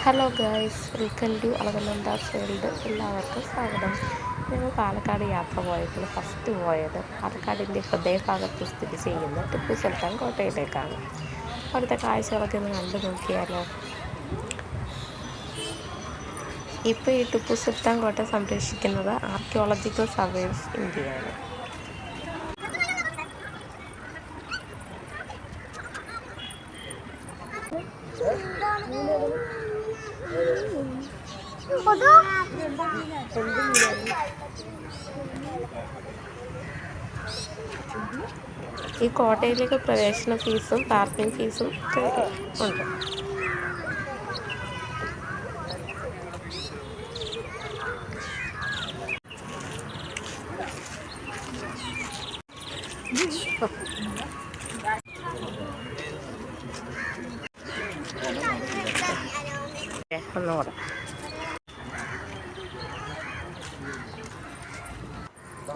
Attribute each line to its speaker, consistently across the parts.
Speaker 1: Hello guys, welcome to Alakananda's world. എല്ലാവർക്കും സ്വാഗതം. ഞങ്ങൾ പാലക്കാട് യാത്ര പോയപ്പോൾ ഫസ്റ്റ് പോയത് പാലക്കാടിൻ്റെ ഹൃദയഭാഗത്ത് സ്ഥിതി ചെയ്യുന്ന ടിപ്പു സുൽത്താൻ കോട്ടയിലേക്കാണ്. അവിടുത്തെ കാഴ്ചകളൊക്കെ ഒന്ന് കണ്ടു നോക്കിയാലോ. ഇപ്പോൾ ഈ ടിപ്പു സുൽത്താൻ കോട്ട സംരക്ഷിക്കുന്നത് ആർക്കിയോളജിക്കൽ സർവേസ് ഇന്ത്യയാണ്. ഈ കോട്ടയിലേക്ക് പ്രവേശന ഫീസും പാർക്കിംഗ് ഫീസും ഒക്കെ ഉണ്ട്. ഒന്നുകൂടെ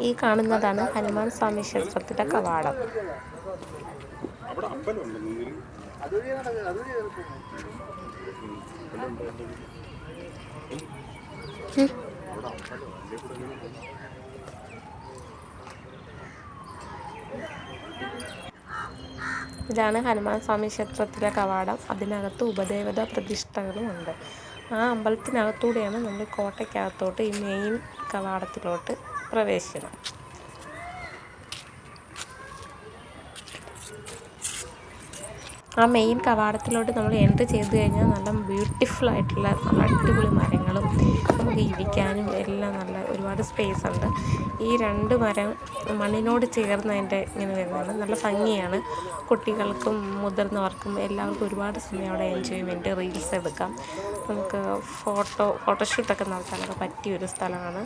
Speaker 1: ഈ കാണുന്നതാണ് ഹനുമാൻ സ്വാമി ക്ഷേത്രത്തിൻ്റെ കവാടം. ഇതാണ് ഹനുമാൻ സ്വാമി ക്ഷേത്രത്തിലെ കവാടം. അതിനകത്ത് ഉപദേവതാ പ്രതിഷ്ഠകളുമുണ്ട്. ആ അമ്പലത്തിനകത്തൂടെയാണ് നമ്മൾ കോട്ടയ്ക്കകത്തോട്ട് ഈ മെയിൻ കവാടത്തിലോട്ട് പ്രവേശനം. ആ മെയിൻ കവാടത്തിലോട്ട് നമ്മൾ എൻട്രി ചെയ്ത് കഴിഞ്ഞാൽ നല്ല ബ്യൂട്ടിഫുൾ ആയിട്ടുള്ള നല്ല അടിപൊളി മരങ്ങളും നമുക്ക് ഇരിക്കാനും എല്ലാം നല്ല ഒരുപാട് സ്പേസ് ഉണ്ട്. ഈ രണ്ട് മരം മണ്ണിനോട് ചേർന്നതിൻ്റെ ഇങ്ങനെ വരുന്നതാണ്. നല്ല ഭംഗിയാണ്. കുട്ടികൾക്കും മുതിർന്നവർക്കും എല്ലാവർക്കും ഒരുപാട് സമയം അവിടെ എൻജോയ്മെൻറ്റ്, റീൽസ് എടുക്കാം. നമുക്ക് ഫോട്ടോഷൂട്ടൊക്കെ നടത്താനൊക്കെ പറ്റിയൊരു സ്ഥലമാണ്.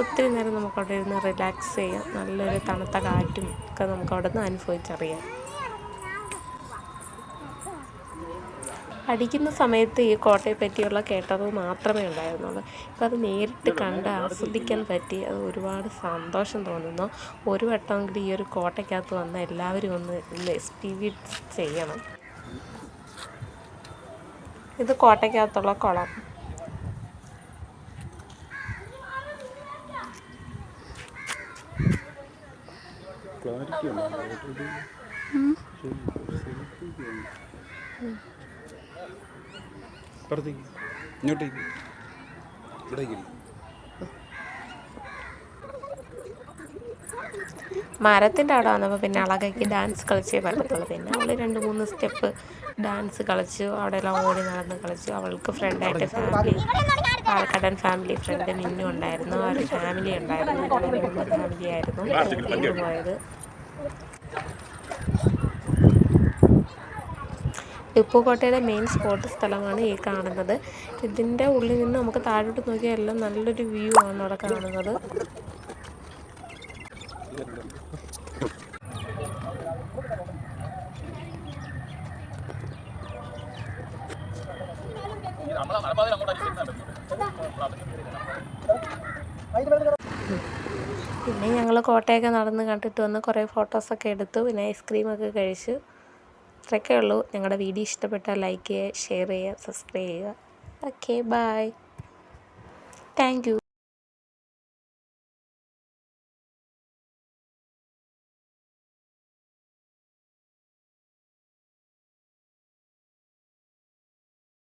Speaker 1: ഒത്തിരി നേരം നമുക്കവിടെ ഇരുന്ന് റിലാക്സ് ചെയ്യാം. നല്ലൊരു തണുത്ത കാറ്റും ഒക്കെ നമുക്കവിടെ നിന്ന് അനുഭവിച്ചറിയാം. പഠിക്കുന്ന സമയത്ത് ഈ കോട്ടയെ പറ്റിയുള്ള കേട്ടറിവ് മാത്രമേ ഉണ്ടായിരുന്നുള്ളൂ. ഇപ്പോൾ അത് നേരിട്ട് കണ്ട് ആസ്വദിക്കാൻ പറ്റി. അത് ഒരുപാട് സന്തോഷം തോന്നുന്നു. ഒരു വട്ടമെങ്കിലും ഈ ഒരു കോട്ടയ്ക്കകത്ത് വന്ന് എല്ലാവരും ഒന്ന് എക്സ്പീരിയൻസ് ചെയ്യണം. ഇത് കോട്ടയ്ക്കകത്തുള്ള കുളം. മരത്തിൻ്റെ അവിടെ വന്നപ്പോൾ പിന്നെ അളകയ്ക്ക് ഡാൻസ് കളിച്ചേ പറ്റത്തുള്ളൂ. പിന്നെ അവൾ 2-3 സ്റ്റെപ്പ് ഡാൻസ് കളിച്ചു. അവിടെ എല്ലാം ഓടി നടന്ന് കളിച്ചു. അവൾക്ക് ഫ്രണ്ടായിട്ട് പാലക്കാടൻ ഫാമിലി ഫ്രണ്ട് മിന്നു ഉണ്ടായിരുന്നു. ആ ഒരു ഫാമിലി ഉണ്ടായിരുന്നു. ഫാമിലി ആയിരുന്നു പോയത്. ടിപ്പു കോട്ടയുടെ മെയിൻ സ്പോട്ട് സ്ഥലമാണ് ഈ കാണുന്നത്. ഇതിൻ്റെ ഉള്ളിൽ നിന്ന് നമുക്ക് താഴോട്ട് നോക്കിയാൽ എല്ലാം നല്ലൊരു വ്യൂ ആണ് അവിടെ കാണുന്നത്. പിന്നെ ഞങ്ങൾ കോട്ടയൊക്കെ നടന്ന് കണ്ടിട്ട് വന്ന് കുറേ ഫോട്ടോസൊക്കെ എടുത്തു. പിന്നെ ഐസ്ക്രീമൊക്കെ കഴിച്ചു. ഇത്രയൊക്കെ ഉള്ളൂ. ഞങ്ങളുടെ വീഡിയോ ഇഷ്ടപ്പെട്ടാൽ ലൈക്ക് ചെയ്യുക, ഷെയർ ചെയ്യുക, സബ്സ്ക്രൈബ് ചെയ്യുക. Okay, bye. Thank U.